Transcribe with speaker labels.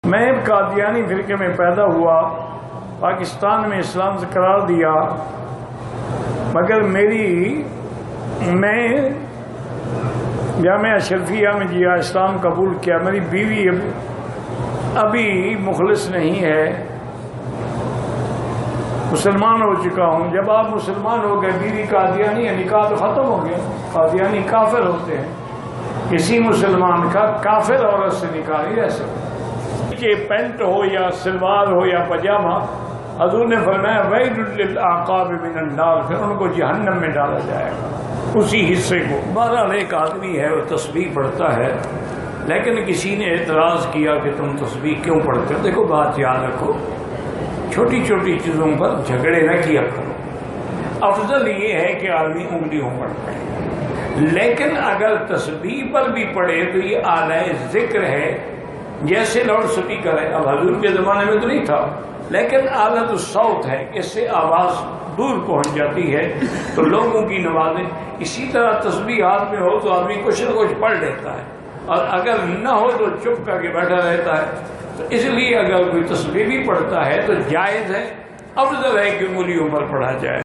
Speaker 1: میں قادیانی فرقے میں پیدا ہوا، پاکستان میں اسلام سے قرار دیا، مگر میں جامعہ اشرفیہ میں جیا، اسلام قبول کیا۔ میری بیوی ابھی مخلص نہیں ہے، مسلمان ہو چکا ہوں۔ جب آپ مسلمان ہو گئے، بیوی قادیانی ہے، نکاح تو ختم ہو گیا۔ قادیانی کافر ہوتے ہیں، کسی مسلمان کا کافر عورت سے نکاح نہیں رہ سکتا۔ کہ پینٹ ہو یا سلوار ہو یا پاجامہ، حضور نے فرمایا ویل للعقاب من النار، پھر ان کو جہنم میں ڈالا جائے گا اسی حصے کو۔ بہرحال ایک آدمی ہے، وہ تسبیح پڑھتا ہے، لیکن کسی نے اعتراض کیا کہ تم تسبیح کیوں پڑھتے ہو؟ دیکھو بات یاد رکھو، چھوٹی چھوٹی چیزوں پر جھگڑے نہ کیا کرو۔ افضل یہ ہے کہ آدمی انگلیوں پر پڑھے، لیکن اگر تسبیح پر بھی پڑھے تو یہ اعلی ذکر ہے، جیسے لاؤڈ سپیکر ہے۔ اب حضور کے زمانے میں تو نہیں تھا، لیکن آلت الصوت ہے، اس سے آواز دور پہنچ جاتی ہے تو لوگوں کی نمازیں۔ اسی طرح تسبیح ہاتھ میں ہو تو آدمی کچھ نہ کچھ پڑھ لیتا ہے، اور اگر نہ ہو تو چپ کر کے بیٹھا رہتا ہے۔ تو اس لیے اگر کوئی تسبیح بھی پڑھتا ہے تو جائز ہے، افضل ہے کہ انگلیوں پر پڑھا جائے۔